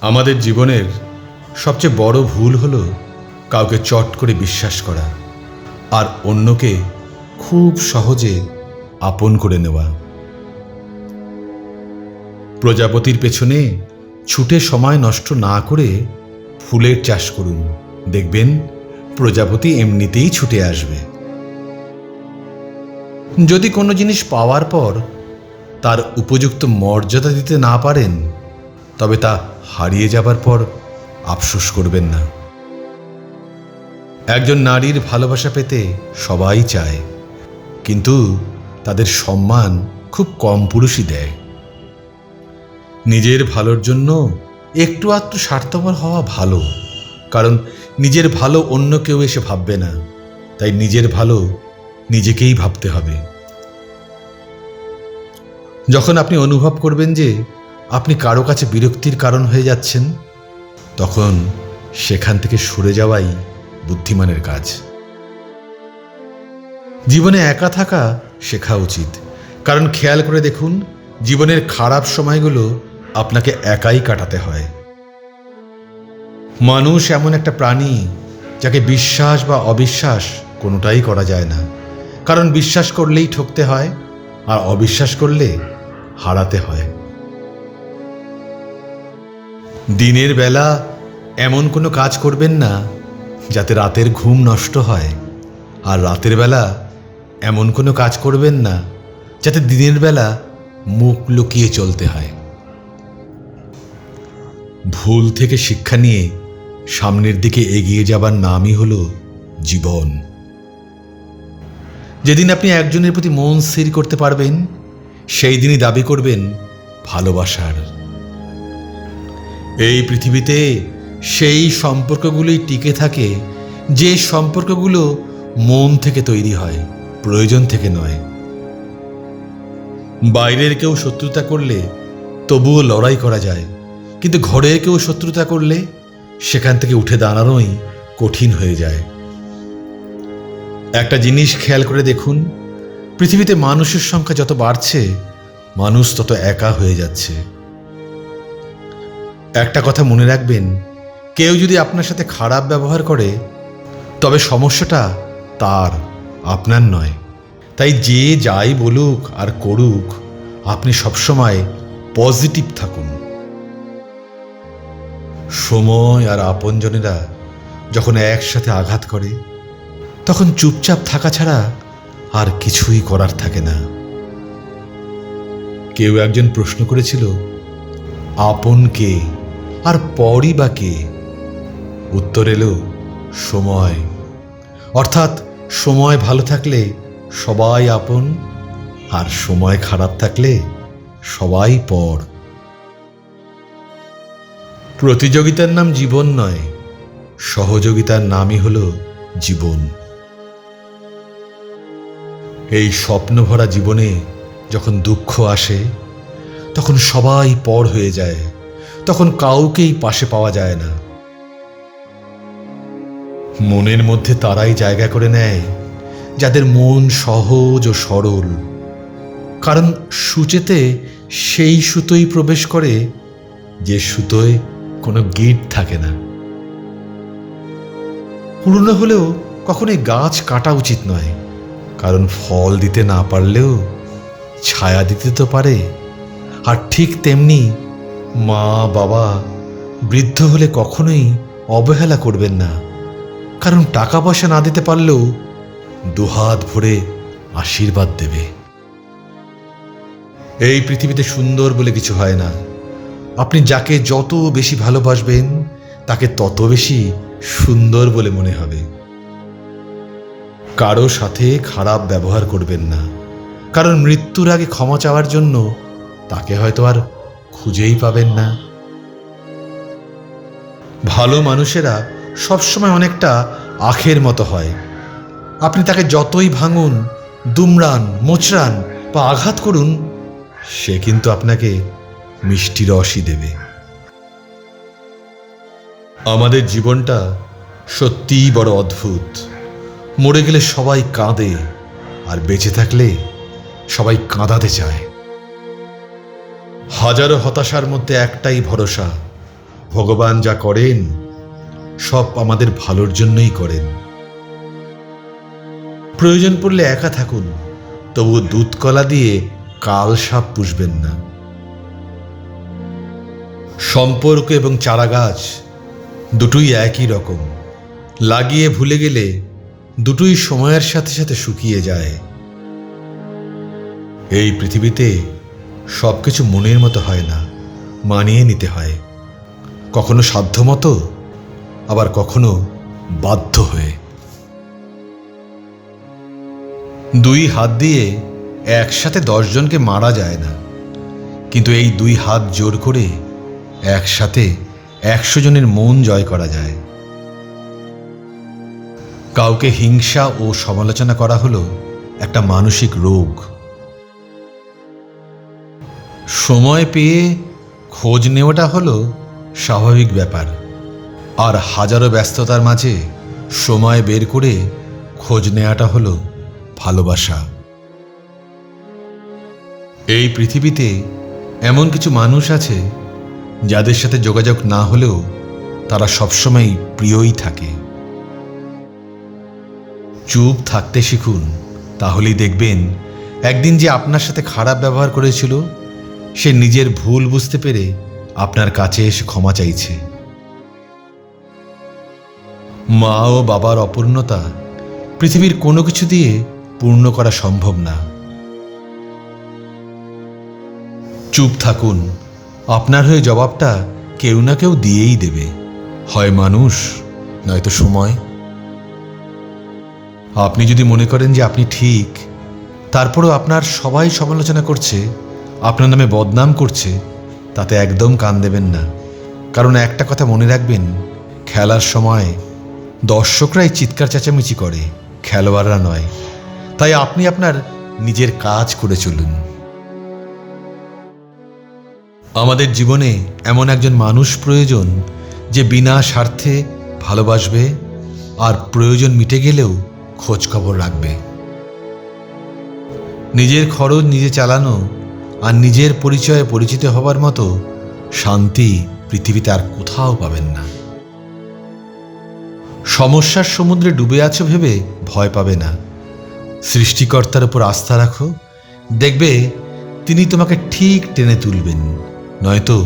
আমাদের জীবনের সবচেয়ে বড় ভুল হলো কাউকে চট করে বিশ্বাস করা আর অন্যকে খুব সহজে আপন করে নেওয়া। প্রজাপতির পেছনে ছুটে সময় নষ্ট না করে ফুলের চাষ করুন, দেখবেন প্রজাপতি এমনিতেই ছুটে আসবে। যদি কোনো জিনিস পাওয়ার পর তার উপযুক্ত মর্যাদা দিতে না পারেন, তবে তা হারিয়ে যাবার পর আফসোস করবেন না। একজন নারীর ভালোবাসা পেতে সবাই চায়, কিন্তু তাদের সম্মান খুব কম পুরুষই দেয়। নিজের ভালোর জন্য একটু আধটু স্বার্থপর হওয়া ভালো, কারণ নিজের ভালো অন্য কেউ এসে ভাববে না, তাই নিজের ভালো নিজেকেই ভাবতে হবে। যখন আপনি অনুভব করবেন যে আপনি কারো কাছে বিরক্তির কারণ হয়ে যাচ্ছেন, তখন সেখান থেকে সরে যাওয়াই বুদ্ধিমানের কাজ। জীবনে একা থাকা শেখা উচিত, কারণ খেয়াল করে দেখুন, জীবনের খারাপ সময়গুলো আপনাকে একাই কাটাতে হয়। মানুষ এমন একটা প্রাণী যাকে বিশ্বাস বা অবিশ্বাস কোনোটাই করা যায় না, কারণ বিশ্বাস করলেই ঠকতে হয় আর অবিশ্বাস করলে হারাতে হয়। দিনের বেলা এমন কোনো কাজ করবেন না যাতে রাতের ঘুম নষ্ট হয়, আর রাতের বেলা এমন কোনো কাজ করবেন না যাতে দিনের বেলা মুখ লুকিয়ে চলতে হয়। ভুল থেকে শিক্ষা নিয়ে সামনের দিকে এগিয়ে যাবার নামই হলো জীবন। যেদিন আপনি একজনের প্রতি মন স্থির করতে পারবেন, সেই দিনই দাবি করবেন ভালোবাসার। এই পৃথিবীতে সেই সম্পর্কগুলোই টিকে থাকে যে সম্পর্কগুলো মন থেকে তৈরি হয়, প্রয়োজন থেকে নয়। বাইরের কেউ শত্রুতা করলে তবুও লড়াই করা যায়, কিন্তু ঘরের কেউ শত্রুতা করলে সেখান থেকে উঠে দাঁড়ানোই কঠিন হয়ে যায়। একটা জিনিস খেয়াল করে দেখুন, পৃথিবীতে মানুষের সংখ্যা যত বাড়ছে, মানুষ তত একা হয়ে যাচ্ছে। একটা কথা মনে রাখবেন, কেউ যদি আপনার সাথে খারাপ ব্যবহার করে, তবে সমস্যাটা তার, আপনার নয়। তাই যে যাই বলুক আর করুক, আপনি সবসময় পজিটিভ থাকুন। সময় আর আপনজনেরা যখন একসাথে আঘাত করে, তখন চুপচাপ থাকা ছাড়া আর কিছুই করার থাকে না। কেউ একজন প্রশ্ন করেছিল, আপন কে আর পরই বা কে? উত্তর এলো সময়। অর্থাৎ সময় ভালো থাকলে সবাই আপন, আর সময় খারাপ থাকলে সবাই পর। প্রতিযোগিতার নাম জীবন নয়, সহযোগিতার নামই হলো জীবন। এই স্বপ্নভরা জীবনে যখন দুঃখ আসে, তখন সবাই পর হয়ে যায়, তখন কাউকেই পাশে পাওয়া যায় না। মনের মধ্যে তারাই জায়গা করে নেয় যাদের মন সহজ ও সরল, কারণ সূচেতে সেই সুতোই প্রবেশ করে যে সুতোয় কোনো গিঁট থাকে না। পুরনো হলেও কখনোই গাছ কাটা উচিত নয়, কারণ ফল দিতে না পারলেও ছায়া দিতে তো পারে। আর ঠিক তেমনি মা বাবা বৃদ্ধ হলে কখনোই অবহেলা করবেন না, কারণ টাকা পয়সা না দিতে পারলেও দুহাত ভরে আশীর্বাদ দেবে। এই পৃথিবীতে সুন্দর বলে কিছু হয় না। আপনি যাকে যত বেশি ভালোবাসবেন, তাকে তত বেশি সুন্দর বলে মনে হবে। কারো সাথে খারাপ ব্যবহার করবেন না, কারণ মৃত্যুর আগে ক্ষমা চাওয়ার জন্য তাকে হয়তো আর খুঁজেই পাবেন না। ভালো মানুষেরা সবসময় অনেকটা আখের মতো হয়। আপনি তাকে যতই ভাঙুন, দুমড়ান, মোচড়ান বা আঘাত করুন, সে কিন্তু আপনাকে মিষ্টি রসই দেবে। আমাদের জীবনটা সত্যিই বড় অদ্ভুত। মরে গেলে সবাই কাঁদে, আর বেঁচে থাকলে সবাই কাঁদাতে চায়। হাজারো হতাশার মধ্যে একটাই ভরসা, ভগবান যা করেন সব আমাদের ভালোর জন্যই করেন। প্রয়োজন পড়লে একা থাকুন, তবু দুধ কলা দিয়ে কাল সাপ পুষবেন না। সম্পর্ক এবং চারাগাছ দুটোই একই রকম, লাগিয়ে ভুলে গেলে দুটোই সময়ের সাথে সাথে শুকিয়ে যায়। এই পৃথিবীতে সবকিছু মনের মতো হয় না, মানিয়ে নিতে হয়, কখনো সাধ্যমতো, আবার কখনো বাধ্য হয়ে। দুই হাত দিয়ে একসাথে 10 জনকে মারা যায় না, কিন্তু এই দুই হাত জোর করে একসাথে 100 জনের মন জয় করা যায়। কাউকে হিংসা ও সমালোচনা করা হলো একটা মানসিক রোগ। সময় পেয়ে খোঁজ নেওয়াটা হলো স্বাভাবিক ব্যাপার, আর হাজারো ব্যস্ততার মাঝে সময় বের করে খোঁজ নেওয়াটা হলো ভালোবাসা। এই পৃথিবীতে এমন কিছু মানুষ আছে যাদের সাথে যোগাযোগ না হলেও তারা সবসময় প্রিয়ই থাকে। চুপ থাকতে শিখুন, তাহলেই দেখবেন একদিন যে আপনার সাথে খারাপ ব্যবহার করেছিল সে নিজের ভুল বুঝতে পেরে আপনার কাছে এসে ক্ষমা চাইছে। মা ও বাবার অপূর্ণতা পৃথিবীর কোনো কিছু দিয়ে পূর্ণ করা সম্ভব না। চুপ থাকুন, আপনার হয়ে জবাবটা কেউ না কেউ দিয়েই দেবে, হয় মানুষ নয়তো সময়। আপনি যদি মনে করেন যে আপনি ঠিক, তারপরও আপনার সবাই সমালোচনা করছে, আপনার নামে বদনাম করছে, তাতে একদম কান দেবেন না। কারণ একটা কথা মনে রাখবেন, খেলার সময় দর্শকরাই চিৎকার চেঁচামেচি করে, খেলোয়াড়রা নয়। তাই আপনি আপনার নিজের কাজ করে চলুন। আমাদের জীবনে এমন একজন মানুষ প্রয়োজন যে বিনা স্বার্থে ভালোবাসবে আর প্রয়োজন মিটে গেলেও খোঁজ খবর রাখবে। নিজের খরচ নিজে চালানো আর নিজের পরিচয়ে পরিচিত হবার মতো শান্তি পৃথিবীতে আর কোথাও পাবেন না। সমস্যার সমুদ্রে ডুবে আছো ভেবে ভয় পাবে না, সৃষ্টিকর্তার উপর আস্থা রাখো, দেখবে তিনি তোমাকে ঠিক টেনে তুলবেন, নয়তো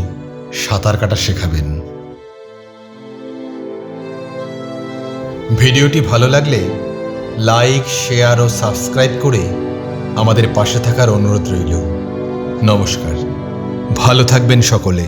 সাঁতার কাটা শেখাবেন। ভিডিওটি ভালো লাগলে লাইক, শেয়ার ও সাবস্ক্রাইব করে আমাদের পাশে থাকার অনুরোধ রইল। নমস্কার, ভালো থাকবেন সকলে।